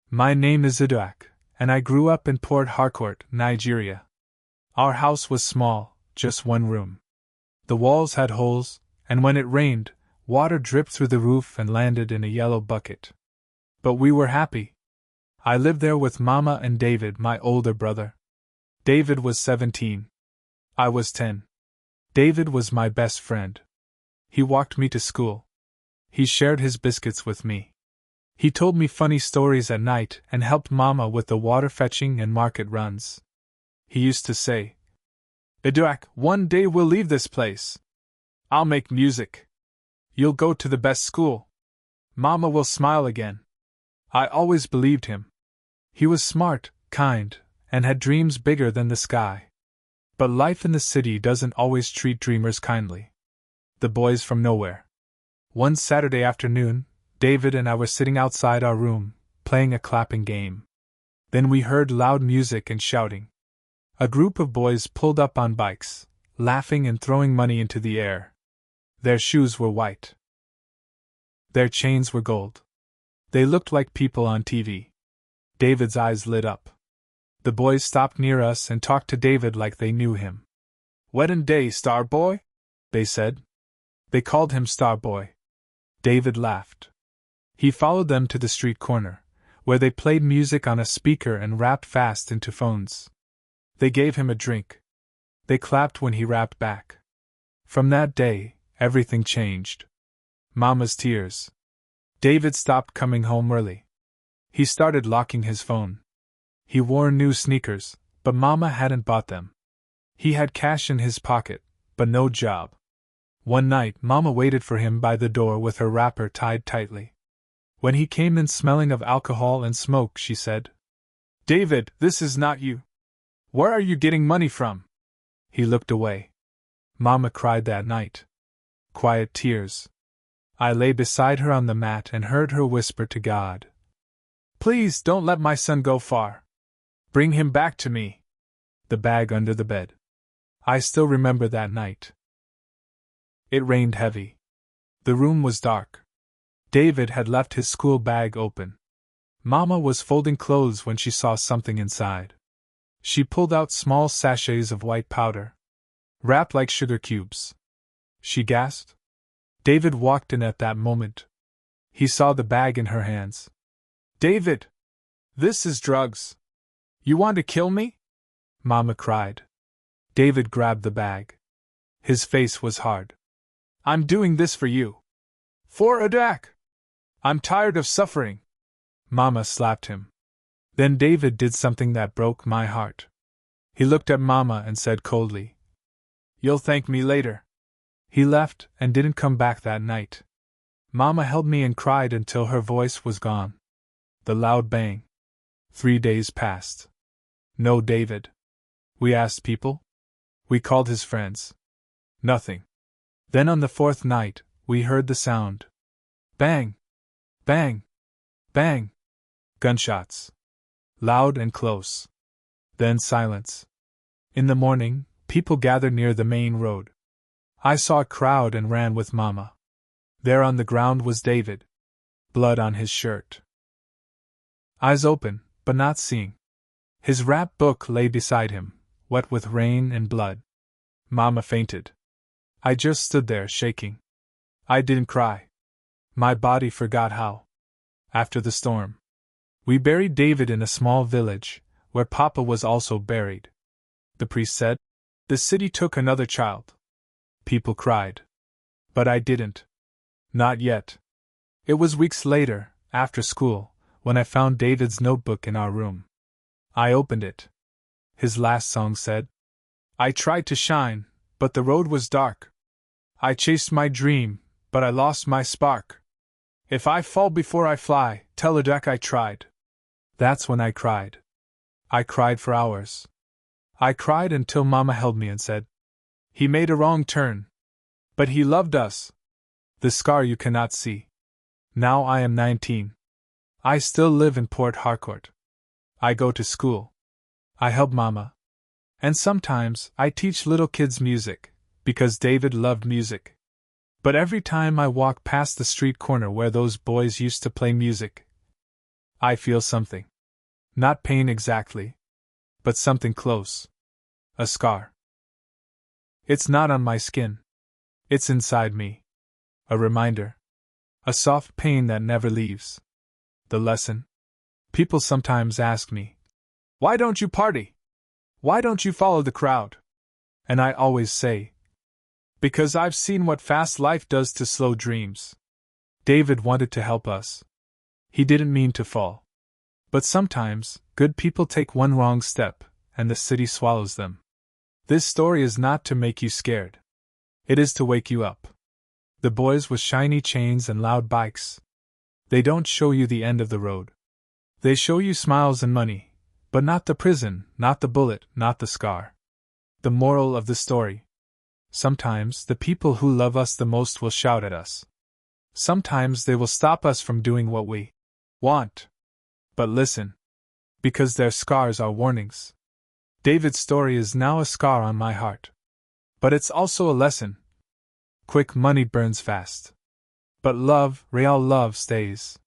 My name is Iduak, and I grew up in Port Harcourt, Nigeria. Our house was small, just one room. The walls had holes, and when it rained, water dripped through the roof and landed in a yellow bucket. But we were happy. I lived there with Mama and David, my older brother. David was 17. I was 10. David was my best friend. He walked me to school. He shared his biscuits with me. He told me funny stories at night and helped Mama with the water fetching and market runs. He used to say, "Iduak, one day we'll leave this place. I'll make music. You'll go to the best school. Mama will smile again." I always believed him. He was smart, kind, and had dreams bigger than the sky. But life in the city doesn't always treat dreamers kindly. The boys from nowhere. One Saturday afternoon, David and I were sitting outside our room, playing a clapping game. Then we heard loud music and shouting. A group of boys pulled up on bikes, laughing and throwing money into the air. Their shoes were white. Their chains were gold. They looked like people on TV. David's eyes lit up. The boys stopped near us and talked to David like they knew him. "Weddin' day, Star Boy," they said. They called him Star Boy. David laughed. He followed them to the street corner, where they played music on a speaker and rapped fast into phones. They gave him a drink. They clapped when he rapped back. From that day, everything changed. Mama's tears. David stopped coming home early. He started locking his phone. He wore new sneakers, but Mama hadn't bought them. He had cash in his pocket, but no job. One night, Mama waited for him by the door with her wrapper tied tightly. When he came in smelling of alcohol and smoke, she said, "David, this is not you. Where are you getting money from?" He looked away. Mama cried that night. Quiet tears. I lay beside her on the mat and heard her whisper to God, "Please don't let my son go far. Bring him back to me." The bag under the bed. I still remember that night. It rained heavy. The room was dark. David had left his school bag open. Mama was folding clothes when she saw something inside. She pulled out small sachets of white powder, wrapped like sugar cubes. She gasped. David walked in at that moment. He saw the bag in her hands. "David! This is drugs! You want to kill me?" Mama cried. David grabbed the bag. His face was hard. "I'm doing this for you. For Iduak! I'm tired of suffering." Mama slapped him. Then David did something that broke my heart. He looked at Mama and said coldly, "You'll thank me later." He left and didn't come back that night. Mama held me and cried until her voice was gone. The loud bang. 3 days passed. No David. We asked people. We called his friends. Nothing. Then on the 4th night, we heard the sound. Bang! Bang! Bang! Gunshots. Loud and close. Then silence. In the morning, people gathered near the main road. I saw a crowd and ran with Mama. There on the ground was David. Blood on his shirt. Eyes open, but not seeing. His rap book lay beside him, wet with rain and blood. Mama fainted. I just stood there shaking. I didn't cry. My body forgot how. After the storm, we buried David in a small village, where Papa was also buried. The priest said, "The city took another child." People cried. But I didn't. Not yet. It was weeks later, after school, when I found David's notebook in our room. I opened it. His last song said, "I tried to shine, but the road was dark. I chased my dream, but I lost my spark. If I fall before I fly, tell Iduak I tried." That's when I cried. I cried for hours. I cried until Mama held me and said, "He made a wrong turn. But he loved us." The scar you cannot see. Now I am 19. I still live in Port Harcourt. I go to school. I help Mama. And sometimes I teach little kids music, because David loved music. But every time I walk past the street corner where those boys used to play music, I feel something. Not pain exactly, but something close. A scar. It's not on my skin. It's inside me. A reminder. A soft pain that never leaves. The lesson? People sometimes ask me, "Why don't you party? Why don't you follow the crowd?" And I always say, "Because I've seen what fast life does to slow dreams." David wanted to help us. He didn't mean to fall. But sometimes, good people take one wrong step, and the city swallows them. This story is not to make you scared. It is to wake you up. The boys with shiny chains and loud bikes. They don't show you the end of the road. They show you smiles and money, but not the prison, not the bullet, not the scar. The moral of the story. Sometimes the people who love us the most will shout at us. Sometimes they will stop us from doing what we want. But listen. Because their scars are warnings. David's story is now a scar on my heart. But it's also a lesson. Quick money burns fast. But love, real love, stays.